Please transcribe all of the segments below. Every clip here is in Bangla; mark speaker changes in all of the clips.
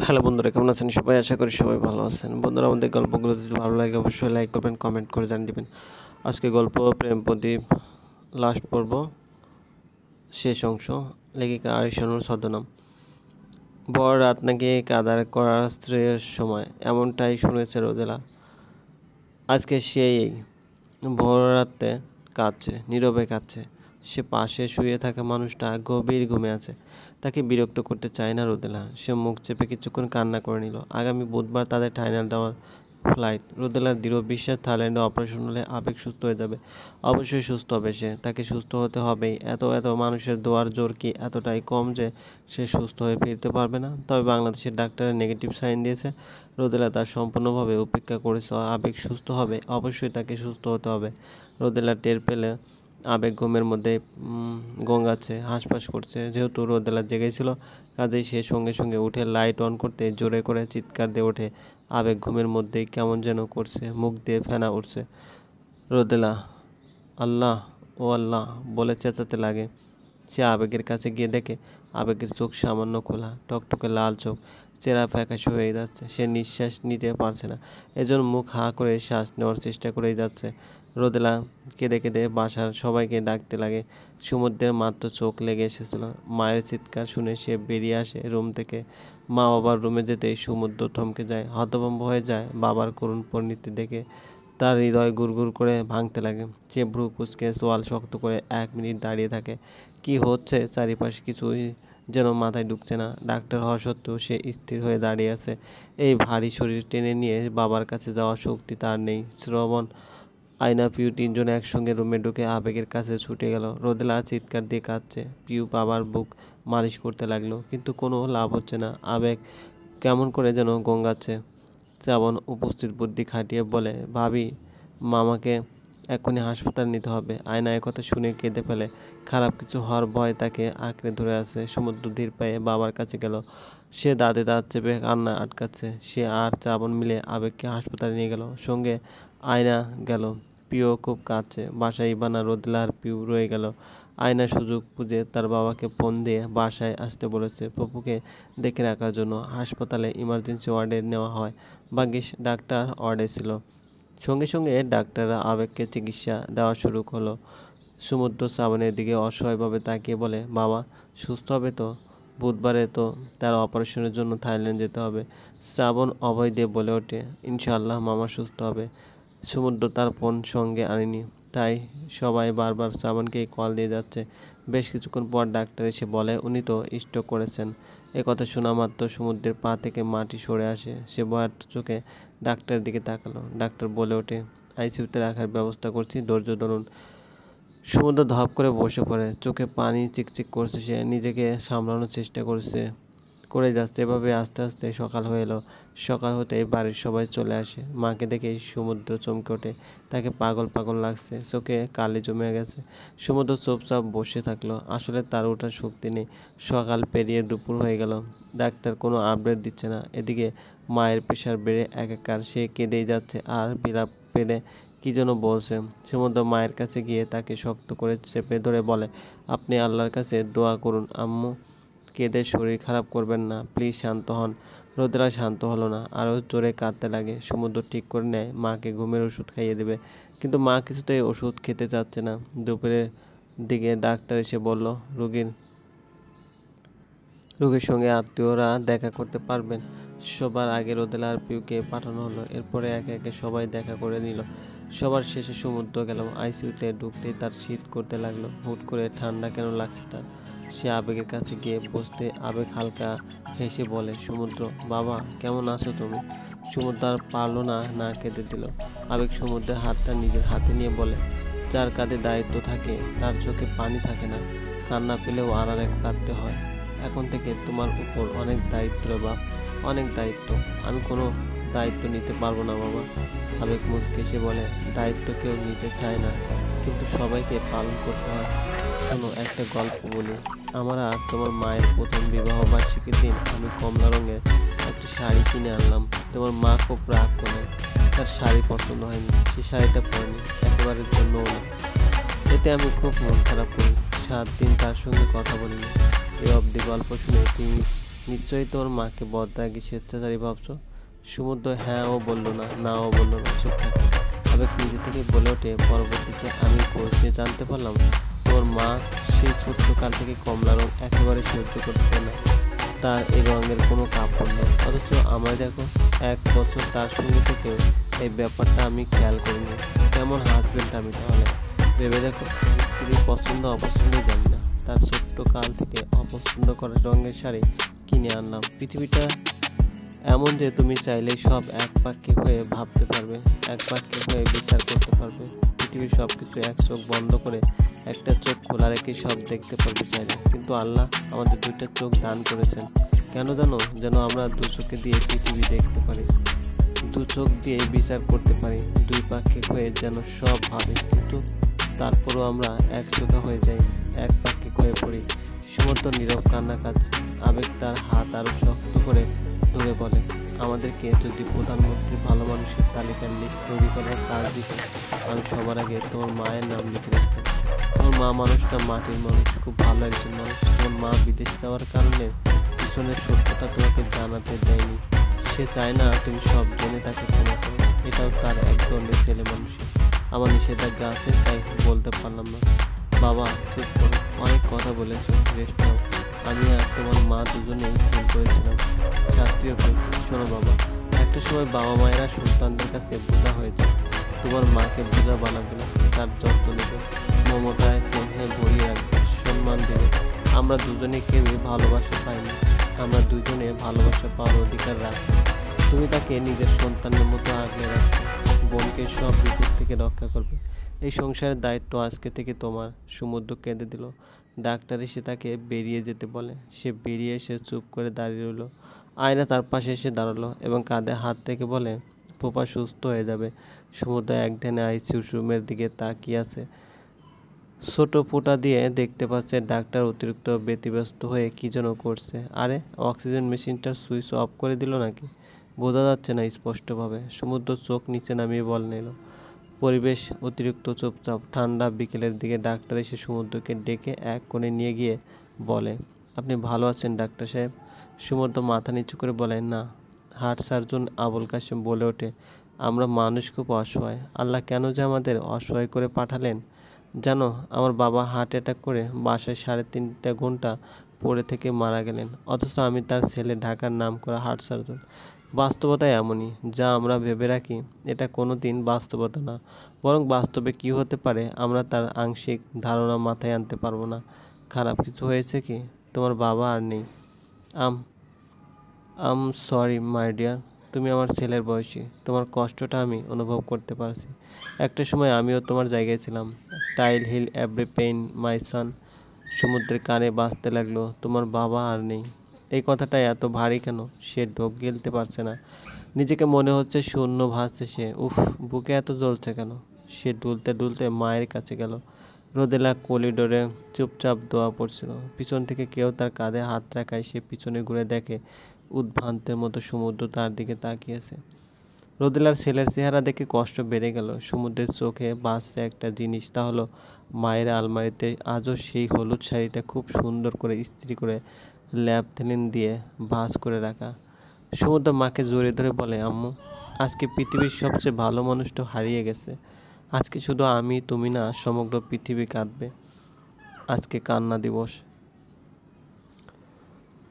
Speaker 1: হ্যালো বন্ধুরা, কেমন আছেন সবাই? আশা করি সবাই ভালো আছেন। বন্ধুরা, আমাদের গল্পগুলো যদি ভালো লাগে অবশ্যই লাইক করবেন, কমেন্ট করে জানিয়ে দেবেন। আজকে গল্প প্রেম প্রদীপ, লাস্ট পর্ব, শেষ অংশ। লেখিকা আরিশানুর ছদ্মনাম। বড় রাত নাকি কাদার করার স্ত্রীর সময়, এমনটাই শুনেছে রোদেলা। আজকে সেই ভোর রাতে কাঁদছে, নীরবে কাঁদছে। সে পাশে শুয়ে থাকা মানুষটা গভীর ঘুমে আছে। তাকে বিরক্ত করতে চায় না রোদেলা। সে মুখ চেপে কিছুক্ষণ কান্না করে নিল। আগামী বুধবার তাদের থাইল্যান্ড যাওয়ার ফ্লাইট। রোদেলার দৃঢ় বিশ্বাস, থাইল্যান্ডে অপারেশন হলে আবেগ সুস্থ হয়ে যাবে। অবশ্যই সুস্থ হবে সে। তাকে সুস্থ হতে হবেই। এত এত মানুষের দোয়ার জোর কি এতটাই কম যে সে সুস্থ হয়ে ফিরতে পারবে না? তবে বাংলাদেশের ডাক্তারের নেগেটিভ সাইন দিয়েছে। রোদেলা তার সম্পূর্ণভাবে উপেক্ষা করেছে। আবেগ সুস্থ হবে, অবশ্যই তাকে সুস্থ হতে হবে। রোদেলা টের পেলে আবেগ ঘুমের মধ্যে গঙ্গাচ্ছে, হাঁসফাঁস করছে। যেহেতু রোদেলা জেগেছিল, কাজেই সে সঙ্গে সঙ্গে উঠে লাইট অন করতে জোরে করে চিৎকার দিয়ে ওঠে। আবেগ ঘুমের মধ্যেই কেমন যেন করছে, মুখ দিয়ে ফেনা উঠছে। রোদেলা আল্লাহ, ও আল্লাহ বলে চেঁচাতে লাগে। সে আবেগের কাছে গিয়ে দেখে আবেগের চোখ সামান্য খোলা, টকটকে লাল চোখ, চেহারা ফ্যাকাশে হয়ে যাচ্ছে। সে নিঃশ্বাস নিতে পারছে না, এজন্য মুখ হাঁ করে শ্বাস নেওয়ার চেষ্টা করেই যাচ্ছে। রোদেলা কেঁদে কেঁদে বাসার সবাইকে ডাকতে লাগে। সমুদ্রের মাত্র চোখ লেগে এসেছিল। মায়ের চিৎকার শুনে সে বেরিয়ে আসে রুম থেকে। মা বাবার রুমে যেতেই সমুদ্র থমকে যায়, হতভম্ব হয়ে যায় বাবার করুণ পরিণতি দেখে। তার হৃদয় গুড়গুড় করে ভাঙতে লাগে। সে ভ্রু কুঁচকে চোয়াল শক্ত করে 1 মিনিট দাঁড়িয়ে থাকে। কি হচ্ছে চারিপাশে কিছুই যেন মাথায় ঢুকছে না। ডাক্তার হওয়া সত্ত্বেও সে স্থির হয়ে দাঁড়িয়ে আছে। এই ভারী শরীর টেনে নিয়ে বাবার কাছে যাওয়ার শক্তি তার নেই। শ্রবণ, আয়না, পিউ তিনজন একসঙ্গে রুমে ঢুকে আবেগের কাছে ছুটে গেল। রোদেলা চিৎকার দিয়ে কাঁদছে। পিউ বাবার বুক মালিশ করতে লাগলো, কিন্তু কোনো লাভ হচ্ছে না। আবেগ কেমন করে যেন গঙ্গাচ্ছে। শ্রাবণ উপস্থিত বুদ্ধি খাটিয়ে বলে, ভাবি, মামাকে এক্ষুনি হাসপাতাল নিতে হবে। আয়না একথা শুনে কেঁদে ফেলে। খারাপ কিছু হওয়ার ভয় তাকে আঁকড়ে ধরে আছে। সমুদ্র ধীর পায়ে বাবার কাছে গেল। সে দাঁতে দাঁত চেপে কান্না আটকাচ্ছে। সে আর শ্রাবণ মিলে আবেগকে হাসপাতালে নিয়ে গেল। সঙ্গে আয়না গেল। পিও খুব কাঁদছে। বাসায় ইভানা, রোদেলা আর পিউ রয়ে গেল। আয়না সুযোগ বুঝে তার বাবাকে ফোন দিয়ে বাসায় আসতে বলেছে, পপুকে দেখে রাখার জন্য। হাসপাতালে ইমার্জেন্সি ওয়ার্ডে নেওয়া হয়। ভাগ্যিস ডাক্তার ওয়ার্ডে ছিল। সঙ্গে সঙ্গে ডাক্তাররা আবেগকে চিকিৎসা দেওয়া শুরু হলো। সমুদ্র শ্রাবণের দিকে অসহায়ভাবে তাকিয়ে বলে, বাবা সুস্থ হবে তো? বুধবারে তো তার অপারেশনের জন্য থাইল্যান্ড যেতে হবে। শ্রাবণ অভয় দিয়ে বলে ওঠে, ইনশাআল্লাহ মামা সুস্থ হবে। সমুদ্র তার ফোন সঙ্গে আনেনি, তাই সবাই বারবার শ্রাবণকেই কল দিয়ে যাচ্ছে। বেশ কিছুক্ষণ পর ডাক্তার এসে বলে, উনি তো স্ট্রোক করেছেন। একথা শোনা মাত্র সমুদ্রের পা থেকে মাটি সরে আসে। সে ভয়ার্ত চোখে ডাক্তারের দিকে তাকালো। ডাক্তার বলে ওঠে, আইসিইউতে রাখার ব্যবস্থা করছি, ধৈর্য ধরুন। সমুদ্র ধপ করে বসে পড়ে। চোখে পানি চিকচিক করছে। সে নিজেকে সামলানোর চেষ্টা করে যাচ্ছে। এভাবে আস্তে আস্তে সকাল হয়ে এলো। সকাল হতেই বাড়ির সবাই চলে আসে। মাকে দেখেই সমুদ্র চমকে ওঠে। তাকে পাগল পাগল লাগছে। চোখে কালি জমে গেছে। সমুদ্র চুপচাপ বসে থাকলো। আসলে তার ওঠার শক্তি নেই। সকাল পেরিয়ে দুপুর হয়ে গেল। ডাক্তার কোনো আপডেট দিচ্ছে না। এদিকে মায়ের প্রেশার বেড়ে একাকার। সে কেঁদেই যাচ্ছে আর বিলাপ পেলে কি যেন বলছে। সমুদ্র মায়ের কাছে গিয়ে তাকে শক্ত করে চেপে ধরে বলে, আপনি আল্লাহর কাছে দোয়া করুন আম্মু, কেঁদে শরীর খারাপ করবেন না, প্লিজ শান্ত হন। রোদেলা শান্ত হলো না, আরও জোরে কাঁদতে লাগে। সমুদ্র ঠিক করে নেয় মাকে ঘুমের ওষুধ খাইয়ে দেবে, কিন্তু মা কিছুতেই ওষুধ খেতে চাচ্ছে না। দুপুরের দিকে ডাক্তার এসে বলল, রোগীর সঙ্গে আত্মীয়রা দেখা করতে পারবেন। সবার আগে রোদেলা আর পিউকে পাঠানো হলো। এরপরে একে একে সবাই দেখা করে নিল। সবার শেষে সমুদ্র গেল। আইসিইউতে ঢুকতেই তার শীত করতে লাগলো। হুট করে ঠান্ডা কেন লাগছে তার। সে আবেগের কাছে গিয়ে বসতে আবেগ হালকা হেসে বলে, সমুদ্র বাবা কেমন আছো তুমি? সমুদ্র আর পারল না, না কেঁদে দিল। আবেগ সমুদ্রের হাতটা নিজের হাতে নিয়ে বলে, যার কাঁধে দায়িত্ব থাকে তার চোখে পানি থাকে না। কান্না পেলেও আড়ালে কাঁদতে হয়। এখন থেকে তোমার উপর অনেক দায়িত্ব রে বাপ, অনেক দায়িত্ব। আমি কোনো দায়িত্ব নিতে পারবো না বাবা। আবেগ মুচকে এসে বলে, দায়িত্ব কেউ নিতে চায় না, কিন্তু সবাইকে পালন করতে হয়। শোনো, একটা গল্প বলি। আমার আর তোমার মায়ের প্রথম বিবাহ বার্ষিকীর দিন আমি কমলা রঙের একটা শাড়ি কিনে আনলাম। তোমার মা খুব রাগ করে। তার শাড়ি পছন্দ হয়নি। সে শাড়িটা পরেনি, একেবারের জন্যও না। এতে আমি খুব মন খারাপ করি। 7 দিন তার সঙ্গে কথা বলিনি। এই অবধি গল্প শুনে তুমি নিশ্চয়ই তোর মাকে বদরাগী স্বেচ্ছাচারী ভাবছো। সমুদ্র হ্যাঁও বলল না, নাও বলল না, চুপ থাকে। আবেগ নিজে থেকে বলে ওঠে, পরবর্তীতে আমি খোঁজ নিয়ে জানতে পারলাম তোর মা সেই ছোট্ট কাল থেকে কমলা রং একেবারে সহ্য করতে না। তার এই রঙের কোনো কাপড় নেই, অথচ আমার দেখো 1 বছর তার সঙ্গে থেকেও এই ব্যাপারটা আমি খেয়াল করিনি। কেমন হাজবেন্ড আমি তাহলে? ভেবে দেখো, স্ত্রীর পছন্দ অপছন্দই জানি না, তার ছোট্ট কাল থেকে অপছন্দ করা রঙের শাড়ি কিনে আনলাম। পৃথিবীটা এমন যে তুমি চাইলেই সব একপাক্ষিক হয়ে ভাবতে পারবে, একপাক্ষিক হয়ে বিচার করতে পারবে। পৃথিবীর সব কিছু এক চোখ বন্ধ করে একটা চোখ খোলা রেখে সব দেখতে পারবে চাইলে। কিন্তু আল্লাহ আমাদের 2টা চোখ দান করেছেন, কেন জানো? যেন আমরা 2 চোখে দিয়ে পৃথিবী দেখতে পারি, 2 চোখ দিয়ে বিচার করতে পারি, 2 পাক্ষিক হয়ে যেন সব ভাবে। কিন্তু তারপরও আমরা এক চোখা হয়ে যাই, এক পাক্ষিক হয়ে পড়ি। সমর্থ নীরব কান্না কাঁদছে। আবেগ তার হাত আরো শক্ত করে ধরে বলে, আমাদেরকে যদি প্রধানমন্ত্রী ভালো মানুষের তালিকার লিস্ট তৈরি করার কাজ দিত, আমি সবার আগে তোমার মায়ের নাম লিখে রাখতাম। তোমার মা মানুষটা মাটির মানুষ, খুব ভালো একজন মানুষ। তোমার মা বিদেশ যাওয়ার কারণে পিছনের সত্যটা তোমাকে জানাতে দেয়নি। সে চায় না তুমি সব জেনে তাকে ক্ষমা করো, এটাও তার এক ধরনের ছেলে মানুষের। আমার নিষেধাজ্ঞা আছে, তাই বলতে পারলাম না। বাবা চুপ করো, অনেক কথা বলেছো, রেস্ট নাও। আমি আর তোমার মা দুজনেই ভুল করেছিলাম, শাস্তিও পেয়েছি। শোনো বাবা, একটা সময় বাবা মায়েরা সন্তানদের কাছে বোঝা হয়েছে। তোমার মাকে বোঝা বানাবে না, তার যত্ন নেবে, মমতায় স্নেহে ভরিয়ে রাখবে, সম্মান দেবে। আমরা দুজনে কেউই ভালোবাসা পাইনি, আমরা দুজনে ভালোবাসা পাওয়ার অধিকার রাখি। তুমি তাকে নিজের সন্তানের মতো আগলে রাখবে, বোনকে সব বিপদ থেকে রক্ষা করবে। এই সংসারের দায়িত্ব আজকে থেকে তোমার। সমুদ্র কেঁদে দিল। ডাক্তার এসে তাকে বেরিয়ে যেতে বলে। সে বেরিয়ে এসে চুপ করে দাঁড়িয়ে রইল। আয়না তার পাশে এসে দাঁড়ালো এবং কাঁধে হাত রেখে বলে, পোপা সুস্থ হয়ে যাবে। সমুদ্র একধানে আইসিইউ রুমের দিকে তাকিয়ে আছে। ছোট ফুটা দিয়ে দেখতে পাচ্ছে ডাক্তার অতিরিক্ত ব্যতিব্যস্ত হয়ে কী যেন করছে। আরে, অক্সিজেন মেশিনটার সুইচ অফ করে দিল নাকি? বোঝা যাচ্ছে না স্পষ্টভাবে। সমুদ্র চোখ নিচে নামিয়ে বল নিল। পরিবেশ অতিরিক্ত চুপচাপ। ঠান্ডা বিকেলের দিকে ডাক্তার এসে সমুদ্রকে ডেকে এক কোণে নিয়ে গিয়ে বলে, আপনি ভালো আছেন ডাক্তার সাহেব? সমুদ্র মাথা নিচু করে বলে, না। হার্ট সার্জন আবুল কাশেম বলে ওঠে, আমরা মানুষ খুব অসহায়, আল্লাহ কেন যে আমাদের অসহায় করে পাঠালেন। জানো, আমার বাবা হার্ট অ্যাটাক করে বাসায় 3.5 ঘন্টা পড়ে থেকে মারা গেলেন, অথচ আমি তার ছেলে, ঢাকার নামকরা হার্ট সার্জন। বাস্তবতা এমনই, যা আমরা ভেবে রাখি এটা কোনো দিন বাস্তবতা না, বরং বাস্তবে কী হতে পারে আমরা তার আংশিক ধারণা মাথায় আনতে পারবো না। খারাপ কিছু হয়েছে কি? তোমার বাবা আর নেই। আম আম সরি মাই ডিয়ার, তুমি আমার ছেলের বয়সী, তোমার কষ্টটা আমি অনুভব করতে পারছি। একটা সময় আমিও তোমার জায়গায় ছিলাম। টাইল হিল এভরি পেইন মাই সান। সমুদ্রের কানে বাজতে লাগলো, তোমার বাবা আর নেই। এই কথাটা এত ভারী কেন? সে ঢোক গিলতে পারছে না। নিজেকে মনে হচ্ছে শূন্য ভাসছে সে। উফ, বুকে এত জ্বলছে কেন? সে দুলতে দুলতে মায়ের কাছে গেল। রোদেলা করিডোরে চুপচাপ দোয়া পড়ছিল। পিছন থেকে কেউ তার কাঁধে হাত রাখায় সে পিছনে ঘুরে দেখে উদ্ভ্রান্তের মতো সমুদ্র তার দিকে তাকিয়েছে। রোদেলার ছেলের চেহারা দেখে কষ্ট বেড়ে গেল। সমুদ্রের চোখে বাজছে একটা জিনিস, তা হলো মায়ের আলমারিতে আজও সেই হলুদ শাড়িটা খুব সুন্দর করে ইস্ত্রি করে ল্যাপথেলিন দিয়ে ভাঁজ করে রাখা। সমুদ্র মাকে জড়িয়ে ধরে বলে, আম্মু, আজকে পৃথিবীর সবচেয়ে ভালো মানুষটা হারিয়ে গেছে। আজকে শুধু আমি তুমি না, সমগ্র পৃথিবী কাঁদবে। আজকে কান্না দিবস।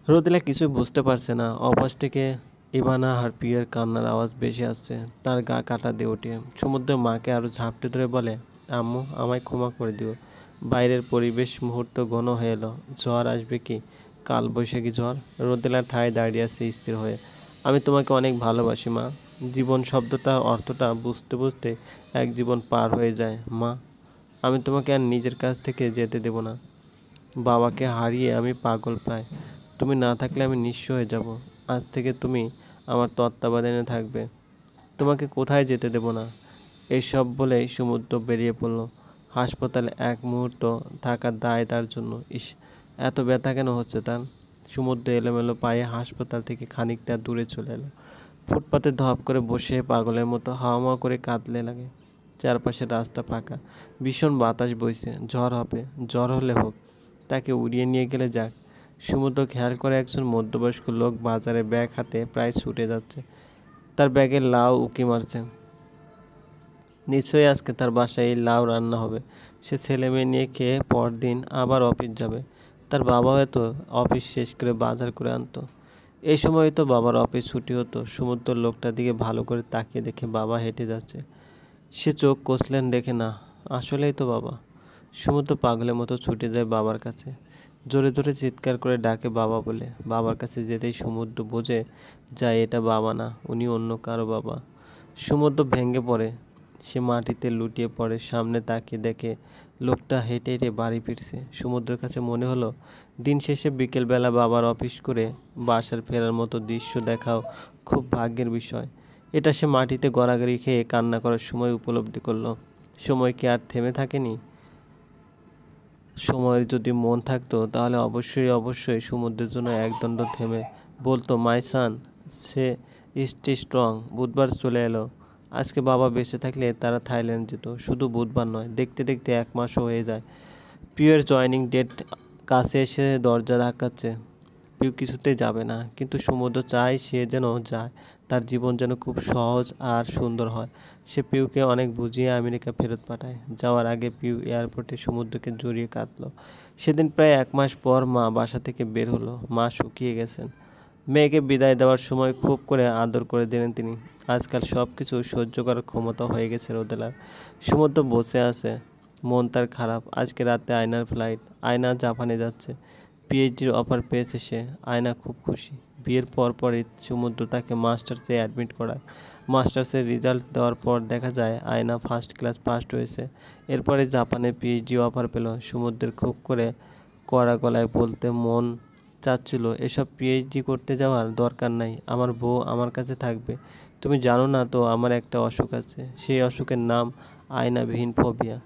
Speaker 1: রোদেলা কিছুই বুঝতে পারছে না। অপাশ থেকে ইভানা হারপিয়ের কান্নার আওয়াজ বেশি আসছে। তার গা কাটা দিয়ে ওঠে। সমুদ্র মাকে আরও ঝাপটে ধরে বলে, আম্মু, আমায় ক্ষমা করে দিও। বাইরের পরিবেশ মুহূর্ত ঘন হয়ে এলো। ঝড় আসবে কি? কাল বৈশাখী ঝড়। রোদেলা ঠায় দাঁড়িয়ে আছে স্থির হয়ে। আমি তোমাকে অনেক ভালোবাসি মা। জীবন শব্দটার অর্থটা বুঝতে বুঝতে এক জীবন পার হয়ে যায় মা। আমি তোমাকে আর নিজের কাছ থেকে যেতে দেব না। বাবাকে হারিয়ে আমি পাগল প্রায়। তুমি না থাকলে আমি নিঃস্ব হয়ে যাব। আজ থেকে তুমি আমার তত্ত্বাবধানে থাকবে। তোমাকে কোথায় যেতে দেব না। এইসব বলেই সমুদ্র বেরিয়ে পড়ল। হাসপাতালে এক মুহূর্ত থাকার দায় তার জন্য। ইস, এত ব্যথা কেন হচ্ছে তার? সমুদ্র এলোমেলো পায়ে হাসপাতাল থেকে খানিকটা দূরে চলে এলো। ফুটপাতে ধপ করে বসে পাগলের মতো হাওয়া করে কাঁদলে লাগে। চারপাশে রাস্তা ফাঁকা, ভীষণ বাতাস বইছে। ঝড় হবে, ঝড় হলে হোক, তাকে উড়িয়ে নিয়ে গেলে যাক। সমুদ্র খেয়াল করে একজন মধ্যবয়স্ক লোক বাজারে ব্যাগ হাতে প্রায় ছুটে যাচ্ছে। তার ব্যাগে লাউ উঁকি মারছে। নিশ্চয়ই আজকে তার বাসায় এই লাউ রান্না হবে। সে ছেলে মেয়ে নিয়ে খেয়ে পরদিন আবার অফিস যাবে। তার বাবা হয়তো অফিস শেষ করে বাজার করে আনতো। এই সময় তো বাবার অফিস ছুটি হতো। সমুদ্র লোকটার দিকে ভালো করে তাকিয়ে দেখে বাবা হেঁটে যাচ্ছে। সে চোখ কষলেন, দেখে না, আসলেই তো বাবা। সমুদ্র পাগলের মতো ছুটে যায় বাবার কাছে। জোরে জোরে চিৎকার করে ডাকে বাবা বলে। বাবার কাছে যেতেই সমুদ্র বোঝে যায় এটা বাবা না, উনি অন্য কারো বাবা। সমুদ্র ভেঙে পড়ে। সে মাটিতে লুটিয়ে পড়ে। সামনে তাকিয়ে দেখে লোকটা হেঁটে হেঁটে বাড়ি ফিরছে। সমুদ্রের কাছে মনে হলো দিন শেষে বিকেলবেলা বাবার অফিস করে বাসার ফেরার মতো দৃশ্য দেখাও খুব ভাগ্যের বিষয়। এটা সে মাটিতে গড়াগড়ি খেয়ে কান্না করার সময় উপলব্ধি করলো। সময় কি আর থেমে থাকেনি? সময়ের যদি মন থাকতো তাহলে অবশ্যই অবশ্যই সমুদ্রের জন্য একদণ্ড থেমে বলতো, মাই সান, সে স্টে স্ট্রং। বুধবার চলে এলো। আজকে বাবা বেঁচে থাকলে তারা থাইল্যান্ড যেত। শুধু বুধবার নয়, দেখতে দেখতে 1 মাসও হয়ে যায়। পিউয়ের জয়নিং ডেট কাছে এসে দরজা ধাক্কাচ্ছে। পিউ কিছুতেই যাবে না, কিন্তু সমুদ্র চায় সে যেন যায়। তার জীবন যেন খুব সহজ আর সুন্দর হয়। সে পিউকে অনেক বুঝিয়ে আমেরিকা ফেরত পাঠায়। যাওয়ার আগে পিউ এয়ারপোর্টে সমুদ্রকে জড়িয়ে কাঁদল। সেদিন প্রায় 1 মাস পর মা বাসা থেকে বের হলো। মা শুকিয়ে গেছেন। মেয়েকে বিদায় দেওয়ার সময় খুব করে আদর করে দিলেন তিনি। আজকাল সব কিছু সহ্য করার ক্ষমতা হয়ে গেছে রোদেলার। সমুদ্র বসে আছে, মন তার খারাপ। আজকে রাতে আয়নার ফ্লাইট। আয়না জাপানে যাচ্ছে। পিএইচডির অফার পেয়েছে সে। আয়না খুব খুশি। বিয়ের পরপরই সমুদ্র তাকে মাস্টার্সে অ্যাডমিট করায়। মাস্টার্সের রেজাল্ট দেওয়ার পর দেখা যায় আয়না ফার্স্ট ক্লাস পাস্ট হয়েছে। এরপরে জাপানে পিএইচডি অফার পেল। সমুদ্রের খুব করে কড়া গলায় বলতে মন চাচ্ছিল, এসব পিএইচডি করতে যাওয়ার দরকার নাই। আমার বউ আমার কাছে থাকবে। তুমি জানো না তো আমার একটা অসুখ আছে। সেই অসুখের নাম আয়নাবিহীন ফোবিয়া।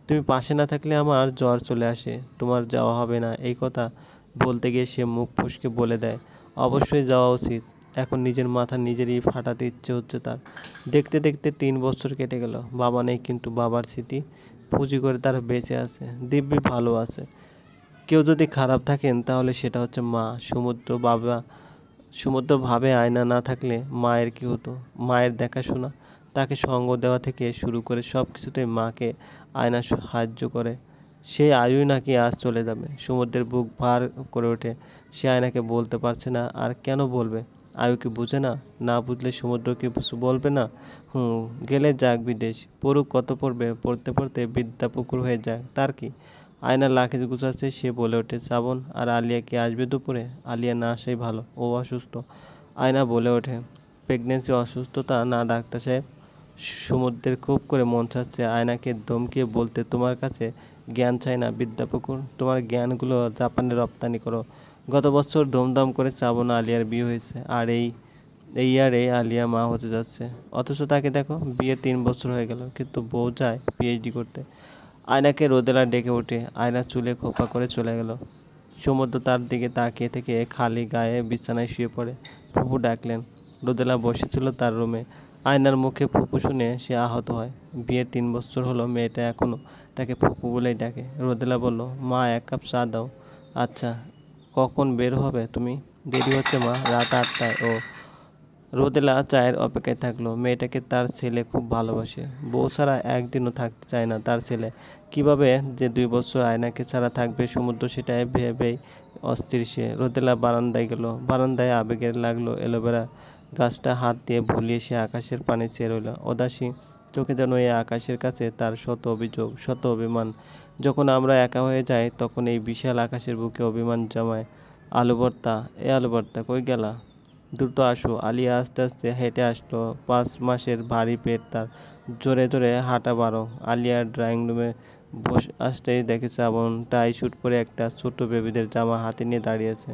Speaker 1: তুমি পাশে না থাকলে আমার জ্বর চলে আসে। তোমার যাওয়া হবে না। এই কথা বলতে গিয়ে সে মুখ ফসকে বলে দেয়, অবশ্যই যাওয়া উচিত। এখন নিজের মাথা নিজেরই ফাটাতে ইচ্ছে হচ্ছে তার। দেখতে দেখতে 3 বছর কেটে গেল। বাবা নেই, কিন্তু বাবার স্মৃতি পুঁজি করে তারা বেঁচে আছে, দিব্যি ভালো আছে। কেউ যদি খারাপ থাকেন তাহলে সেটা হচ্ছে মা। সমুদ্র ভাবে আয়না না থাকলে মায়ের কী হতো। মায়ের দেখাশোনা, তাকে সঙ্গ দেওয়া থেকে শুরু করে সব কিছুতেই মাকে আয়না সাহায্য করে। সেই আয়ুই নাকি আজ চলে যাবে। সমুদ্রের বুক ভার করে ওঠে। সে আয়নাকে বলতে পারছে না। আর কেন বলবে? আয়ু কি বুঝে না? না বুঝলে সমুদ্র কি বলবে না? গেলে যাক বিদেশ, পড়ুক কত পড়বে। পড়তে পড়তে বিদ্যা পুকুর হয়ে যায়, তার কি? আয়না লাগেজ গুছাচ্ছে। সে বলে ওঠে, শ্রাবণ আর আলিয়া কি আসবে দুপুরে? আলিয়া না আসাই ভালো, ও অসুস্থ। আয়না বলে ওঠে, প্রেগনেন্সি অসুস্থতা না ডাক্তার সাহেব। সমুদ্রের খুব করে মন চাচ্ছে আয়নাকে ধমকিয়ে বলতে, তোমার কাছে জ্ঞান চাই না বিদ্যাপুকুর, তোমার জ্ঞানগুলো জাপানে রপ্তানি করো। গত বছর ধুমধাম করে শ্রাবণ আলিয়ার বিয়ে হয়েছে, আর এই ইয়ারে আলিয়া মা হতে যাচ্ছে। অথচ তাকে দেখো, বিয়ে 3 বছর হয়ে গেল, কিন্তু বউ যায় পিএইচডি করতে। আয়নাকে রোদেলা ডেকে ওঠে। আয়না চুলে খোপা করে চলে গেল। সমুদ্র তার দিকে তাকিয়ে থেকে খালি গায়ে বিছানায় শুয়ে পড়ে। ফুপু ডাকলেন। রোদেলা বসেছিল তার রুমে। আয়নার মুখে ফুপু শুনে সে আহত হয়। বিয়ে 3 বছর হলো, মেয়েটা এখনও তাকে ফুপু বলেই ডাকে। রোদেলা বলল, মা 1 কাপ চা দাও। আচ্ছা। কখন বের হবে তুমি? দেরি হচ্ছে মা, রাত 8টায়। ও। রোদেলা চায়ের অপেক্ষায় থাকলো। মেয়েটাকে তার ছেলে খুব ভালোবাসে। বউ ছাড়া একদিনও থাকতে চায় না তার ছেলে। কিভাবে যে 2 বছর আয়নাকে ছাড়া থাকবে সমুদ্র, সেটাই ভেবেই অস্থির সে। রোদেলা বারান্দায় গেল। বারান্দায় আবেগের লাগলো অ্যালোভেরা গাছটা হাত দিয়ে ভুলিয়ে সে আকাশের পানে চেয়ে রইল। উদাসী চোখে যেন এই আকাশের কাছে তার শত অভিযোগ, শত অভিমান। যখন আমরা একা হয়ে যাই তখন এই বিশাল আকাশের বুকে অভিমান জমায়। আলু ভর্তা, আলু ভর্তা, কই গেলা? দ্রুত আসো। আলিয়া আস্তে আস্তে হেঁটে আসলো। 5 মাসের ভারী পেট তার। জোরে জোরে হাঁটা বারো। আলিয়া ড্রয়িং রুমে বসে আসতেই দেখে শ্রাবণ টাই শুট পরে একটা ছোট বেবিদের জামা হাতে নিয়ে দাঁড়িয়ে আছে।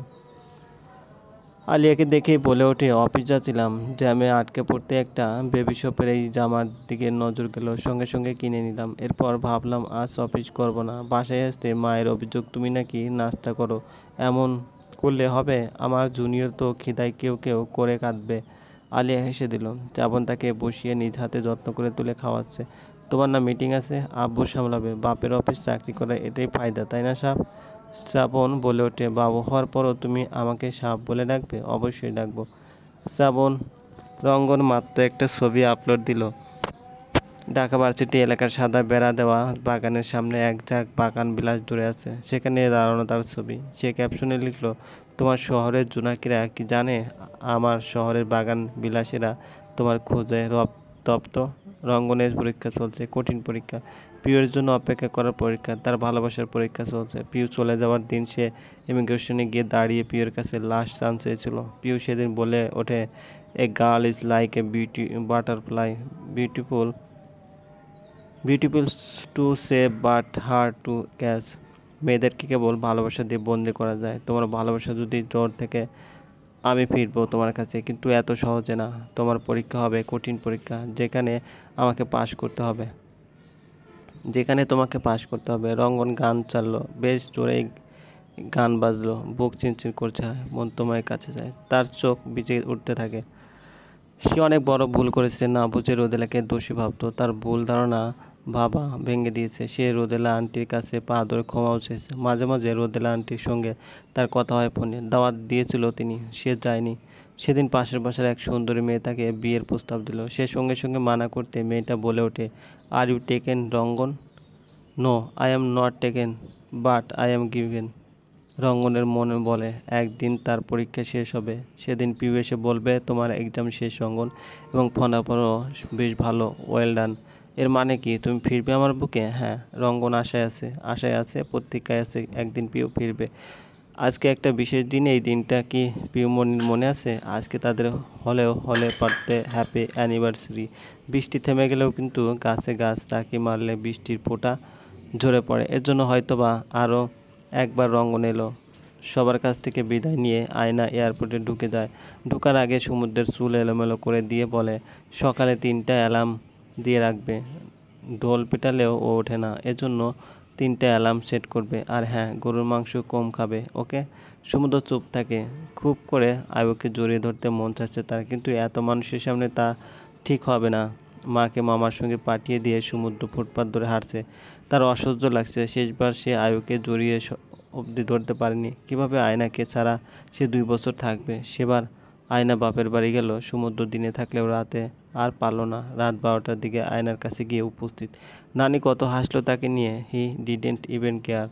Speaker 1: আলিয়াকে দেখেই বলে ওঠে, অফিস যাচ্ছিলাম, জ্যামে আটকে পড়তে একটা বেবি শপের এই জামার দিকে নজর গেল, সঙ্গে সঙ্গে কিনে নিলাম। এরপর ভাবলাম আজ অফিস করব না। বাসায় আসতে মায়ের অভিযোগ, তুমি নাকি নাস্তা করো, এমন করলে হবে? আমার জুনিয়র তো খিদায় কেউ কেউ করে কাঁদবে। আলিয়া হেসে দিল। শ্রাবণ তাকে বসিয়ে নিজ হাতে যত্ন করে তুলে খাওয়াচ্ছে। তোমার না মিটিং আছে? আব্বু সামলাবে। বাপের অফিস চাকরি করে এটাই ফায়দা, তাই না সাব? শ্রাবণ বলে ওঠে, বাবু হওয়ার পরও তুমি আমাকে সাপ বলে ডাকবে? অবশ্যই ডাকবো। শ্রাবণ রঙ্গন মাত্র একটা ছবি আপলোড দিল। ঢাকা ভার্সিটি এলাকার সাদা বেড়া দেওয়া বাগানের সামনে এক ঝাঁক বাগান বিলাস ধরে আছে, সেখানে দাঁড়ানো তার ছবি। সে ক্যাপশনে লিখলো, তোমার শহরের জোনাকিরা কি জানে আমার শহরের বাগান বিলাসীরা তোমার খোঁজে তপ্ত। রঙ্গনের পরীক্ষা চলছে, কঠিন পরীক্ষা। পিউর জন্য অপেক্ষা করার পরীক্ষা, তার ভালোবাসার পরীক্ষা চলছে। পিউ চলে যাওয়ার দিন সে ইমিগ্রেশনে গিয়ে দাঁড়িয়ে পিউর কাছে লাস্ট চান্স চেয়েছিল। পিউ সেদিন বলে ওঠে, a girl is like a butterfly, beautiful to say but hard to catch. মেয়েদেরকে কেবল ভালোবাসা দিয়ে বন্দি করা যায়। তোমার ভালোবাসা যদি জোর থেকে, আমি ফিরবো তোমার কাছে, কিন্তু এত সহজে না। তোমার পরীক্ষা হবে কঠিন পরীক্ষা, যেখানে তোমাকে পাশ করতে হবে। রঙ্গন গান চাললো, বেশ জোরেই গান বাজলো। বুক চিনচিন করছে, মন তোমার কাছে যায়। তার চোখ ভিজে উঠতে থাকে। সে অনেক বড় ভুল করেছে, না বুঝে রোদেলাকে দোষী ভাবতো। তার ভুল ধারণা ভাবা ভেঙে দিয়েছে। সে রোদেলা আন্টির কাছে পা ধরে ক্ষমাও চেয়েছে। মাঝে মাঝে রোদেলা আন্টির সঙ্গে তার কথা হয় ফোনে। দাওয়াত দিয়েছিল তিনি, সে যায়নি। সেদিন পাশের বাসার এক সুন্দরী মেয়ে তাকে বিয়ের প্রস্তাব দিল। সে সঙ্গে সঙ্গে মানা করতে মেয়েটা বলে ওঠে, are you taken Rangan? No, I am not taken, but I am given. রঙ্গনের মনে বলে, একদিন তার পরীক্ষা শেষ হবে, সেদিন পিউ এসে বলবে, তোমার এক্সাম শেষ রঙ্গন, এবং ফলাফলও বেশ ভালো, ওয়েল ডান। এর মানে কি, তুমি ফিরবে আমার বুকে? হ্যাঁ। রঙ্গন আশায় আছে, প্রতীক্ষায় আছে, একদিন পিউ ফিরবে। আজকে একটা বিশেষ দিন, এই দিনটা কি পিউ মনে আছে? আজকে তাদের হলে পারতে হ্যাপি অ্যানিভার্সারি। বৃষ্টি থেমে গেলেও কিন্তু গাছে গাছ চাকি মারলে বৃষ্টির ফোঁটা ঝরে পড়ে। এর জন্য হয়তোবা আরও একবার রঙ্গন এলো। সবার কাছ থেকে বিদায় নিয়ে আয়না এয়ারপোর্টে ঢুকে যায়। ঢোকার আগে সমুদ্রের চুল এলোমেলো করে দিয়ে বলে, সকালে 3টা অ্যালার্ম দিয়ে রাখবে। ঢোল পেটালেও ও ওঠে না, এজন্য 3টা অ্যালার্ম সেট করবে। আর হ্যাঁ, গরুর মাংস কম খাবে, ওকে? সমুদ্র চুপ থাকে। খুব করে আয়ুকে জড়িয়ে ধরতে মন চাচ্ছে তার, কিন্তু এত মানুষের সামনে তা ঠিক হবে না। মাকে মামার সঙ্গে পাঠিয়ে দিয়ে সমুদ্র ফুটপাত ধরে হাঁটছে। তার অসহ্য লাগছে। শেষবার সে আয়ুকে জড়িয়ে অবধি ধরতে পারেনি। কিভাবে আয়নাকে ছাড়া সে 2 বছর থাকবে? সেবার আয়না বাপের বাড়ি গেল। সমুদ্র দিনে থাকলেও রাতে আর পারল না। রাত 12টার দিকে আয়নার কাছে গিয়ে উপস্থিত। নানি কত হাসলো তাকে নিয়ে। He didn't even care.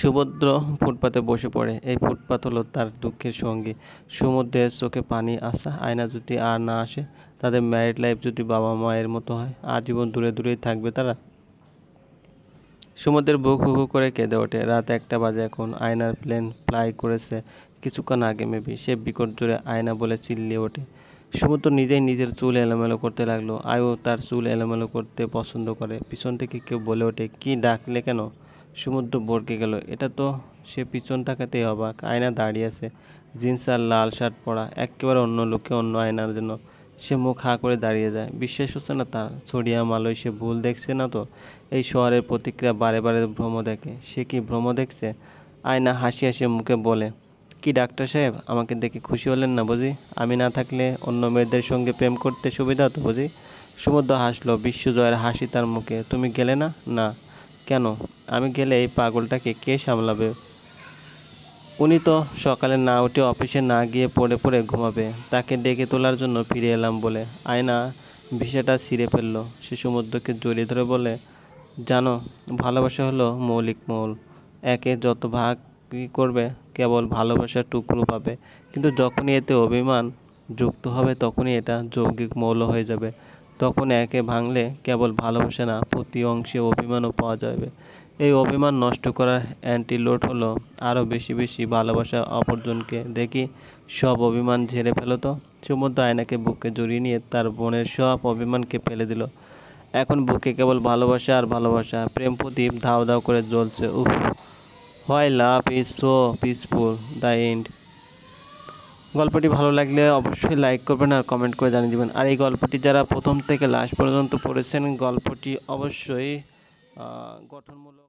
Speaker 1: Subhadra ফুটপাতে বসে পড়ে। এই ফুটপাত হলো তার দুঃখের সঙ্গী। সমুদ্রের চোখে পানি। আচ্ছা, আয়না যদি আর না আসে, তাদের ম্যারিড লাইফ যদি বাবা মায়ের মতো হয়, আজীবন দূরে দূরেই থাকবে তারা। সমুদ্রের বুক হু হু করে কেঁদে ওঠে। রাত 1টা বাজে এখন। আয়নার প্লেন ফ্লাই করেছে কিছুক্ষণ আগে মেবি। সে বিকট জোরে আয়না বলে চিল্লিয়ে ওঠে। সমুদ্র নিজেই নিজের চুল এলোমেলো করতে লাগলো। আয়ু তার চুল এলোমেলো করতে পছন্দ করে। পিছন থেকে কেউ বলে ওঠে, কি ডাকলে কেন? সমুদ্র ভড়কে গেল। এটা তো, সে পিছন তাকাতেই অবাক। আয়না দাঁড়িয়ে আছে, জিন্স আর লাল শার্ট পরা, একেবারে অন্য লোকে, অন্য আয়নার জন্য। সে মুখ হাঁ করে দাঁড়িয়ে যায়। বিশ্বাস হচ্ছে না তার। ছড়িয়া মালয় সে ভুল দেখছে না তো? এই শহরের প্রতিক্রিয়া বারে বারে ভ্রম দেখে। সে কি ভ্রম দেখছে? আয়না হাসি হাসি মুখে বলে, কি ডাক্তার সাহেব, আমাকে দেখে খুশি হলেন না বুঝি? আমি না থাকলে অন্য মেয়েদের সঙ্গে প্রেম করতে সুবিধা হতো বুঝি? সমুদ্র হাসলো, বিশ্বজয়ের হাসি তার মুখে। তুমি গেলে না? না। কেন? আমি গেলে এই পাগলটাকে কে সামলাবে? উনি তো সকালে না উঠে অফিসে না গিয়ে পড়ে পড়ে ঘুমাবে। তাকে ডেকে তোলার জন্য ফিরে এলাম বলে। আয়না ভিসাটা ছিঁড়ে ফেলল। সে সমুদ্রকে জড়িয়ে ধরে বলে, জানো, ভালোবাসা হলো মৌলিক মৌল। একে যত ভাগই করবে, কেবল ভালোবাসার টুকরো পাবে। কিন্তু যখনই এতে অভিমান যুক্ত হবে, তখনই এটা যৌগিক মৌল হয়ে যাবে। তখন একে ভাঙলে কেবল ভালোবাসা না, প্রতি অংশে অভিমানও পাওয়া যাবে। এই অভিমান নষ্ট করার অ্যান্টিলোড হলো আরও বেশি বেশি ভালোবাসা অপরজনকে। দেখি সব অভিমান ঝেড়ে ফেলো তো। সমুদ্র আয়নাকে বুকে জড়িয়ে নিয়ে তার বোনের সব অভিমানকে ফেলে দিল। এখন বুকে কেবল ভালোবাসা আর ভালোবাসা। প্রেম প্রদীপ ধাও ধাও করে জ্বলছে। উফ, why love is so peaceful, the end. গল্পটি ভালো লাগলে অবশ্যই লাইক করবেন আর কমেন্ট করে জানিয়ে দেবেন। আর এই গল্পটি যারা প্রথম থেকে লাস্ট পর্যন্ত পড়েছেন, গল্পটি অবশ্যই গঠনমূলক।